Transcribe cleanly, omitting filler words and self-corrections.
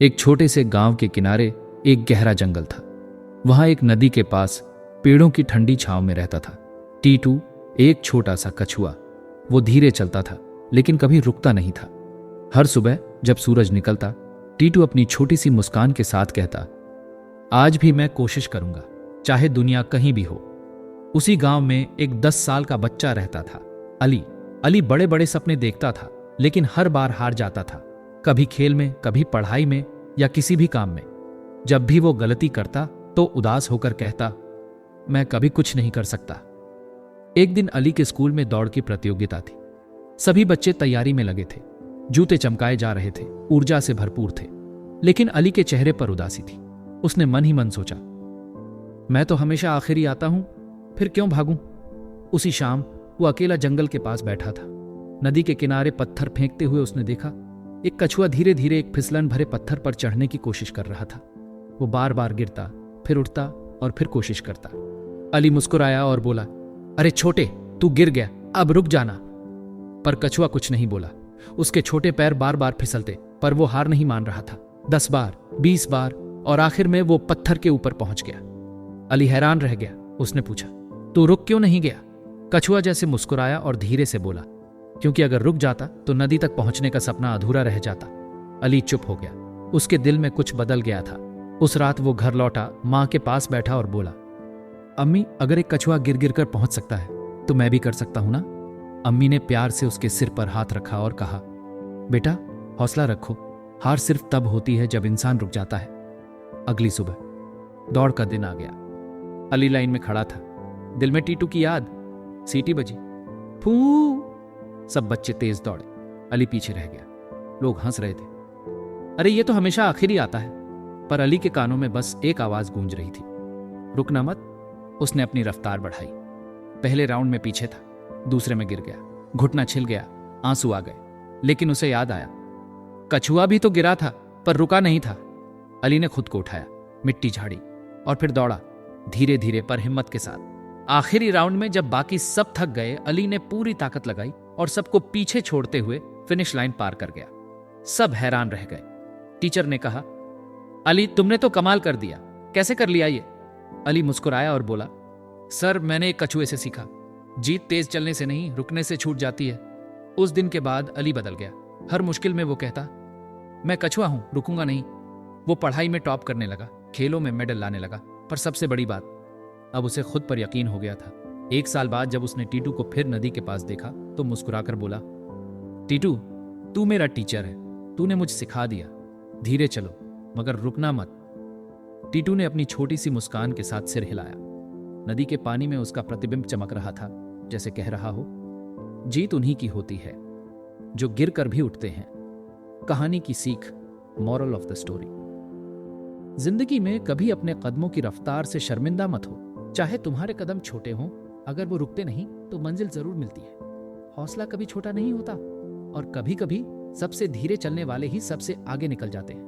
एक छोटे से गांव के किनारे एक गहरा जंगल था। वहां एक नदी के पास पेड़ों की ठंडी छांव में रहता था टीटू, एक छोटा सा कछुआ। वो धीरे चलता था लेकिन कभी रुकता नहीं था। हर सुबह जब सूरज निकलता, टीटू अपनी छोटी सी मुस्कान के साथ कहता, आज भी मैं कोशिश करूंगा, चाहे दुनिया कहीं भी हो। उसी गांव में एक 10 साल का बच्चा रहता था, अली। अली बड़े बड़े सपने देखता था लेकिन हर बार हार जाता था, कभी खेल में, कभी पढ़ाई में या किसी भी काम में। जब भी वो गलती करता तो उदास होकर कहता, मैं कभी कुछ नहीं कर सकता। एक दिन अली के स्कूल में दौड़ की प्रतियोगिता थी। सभी बच्चे तैयारी में लगे थे, जूते चमकाए जा रहे थे, ऊर्जा से भरपूर थे। लेकिन अली के चेहरे पर उदासी थी। उसने मन ही मन सोचा, मैं तो हमेशा आखिर ही आता हूं, फिर क्यों भागूं। उसी शाम वो अकेला जंगल के पास बैठा था। नदी के किनारे पत्थर फेंकते हुए उसने देखा एक कछुआ धीरे धीरे एक फिसलन भरे पत्थर पर चढ़ने की कोशिश कर रहा था। वो बार बार गिरता, फिर उठता और फिर कोशिश करता। अली मुस्कुराया और बोला, अरे छोटे, तू गिर गया, अब रुक जाना। पर कछुआ कुछ नहीं बोला। उसके छोटे पैर बार बार फिसलते, पर वो हार नहीं मान रहा था। 10 बार, 20 बार और आखिर में वो पत्थर के ऊपर पहुंच गया। अली हैरान रह गया। उसने पूछा, तू रुक क्यों नहीं गया? कछुआ जैसे मुस्कुराया और धीरे से बोला, क्योंकि अगर रुक जाता तो नदी तक पहुंचने का सपना अधूरा रह जाता। अली चुप हो गया। उसके दिल में कुछ बदल गया था। उस रात वो घर लौटा, मां के पास बैठा और बोला, अम्मी, अगर एक कछुआ गिर गिर कर पहुंच सकता है तो मैं भी कर सकता हूं ना? अम्मी ने प्यार से उसके सिर पर हाथ रखा और कहा, बेटा, हौसला रखो, हार सिर्फ तब होती है जब इंसान रुक जाता है। अगली सुबह दौड़ का दिन आ गया। अली लाइन में खड़ा था, दिल में टीटू की याद। सीटी बजी, फू। सब बच्चे तेज दौड़े। अली पीछे रह गया। लोग हंस रहे थे, अरे ये तो हमेशा आखिर ही आता है। पर अली के कानों में बस एक आवाज गूंज रही थी, रुकना मत। उसने अपनी रफ्तार बढ़ाई। पहले राउंड में पीछे था, दूसरे में गिर गया, घुटना छिल गया, आंसू आ गए। लेकिन उसे याद आया, कछुआ भी तो गिरा था पर रुका नहीं था। अली ने खुद को उठाया, मिट्टी झाड़ी और फिर दौड़ा, धीरे धीरे पर हिम्मत के साथ। आखिरी राउंड में जब बाकी सब थक गए, अली ने पूरी ताकत लगाई और सबको पीछे छोड़ते हुए फिनिश लाइन पार कर गया। सब हैरान रह गए। टीचर ने कहा, अली, तुमने तो कमाल कर दिया, कैसे कर लिया ये? अली मुस्कुराया और बोला, सर, मैंने एक कछुए से सीखा, जीत तेज चलने से नहीं, रुकने से छूट जाती है। उस दिन के बाद अली बदल गया। हर मुश्किल में वो कहता, मैं कछुआ हूं, रुकूंगा नहीं। वो पढ़ाई में टॉप करने लगा, खेलों में मेडल लाने लगा, पर सबसे बड़ी बात, अब उसे खुद पर यकीन हो गया था। 1 साल बाद जब उसने टीटू को फिर नदी के पास देखा तो मुस्कुराकर बोला, टीटू, तू मेरा टीचर है, तूने मुझे सिखा दिया, धीरे चलो मगर रुकना मत। टीटू ने अपनी छोटी सी मुस्कान के साथ सिर हिलाया। नदी के पानी में उसका प्रतिबिंब चमक रहा था, जैसे कह रहा हो, जीत उन्हीं की होती है जो गिर कर भी उठते हैं। कहानी की सीख, मॉरल ऑफ द स्टोरी, जिंदगी में कभी अपने कदमों की रफ्तार से शर्मिंदा मत हो। चाहे तुम्हारे कदम छोटे हों, अगर वो रुकते नहीं तो मंजिल जरूर मिलती है। हौसला कभी छोटा नहीं होता और कभी कभी सबसे धीरे चलने वाले ही सबसे आगे निकल जाते हैं।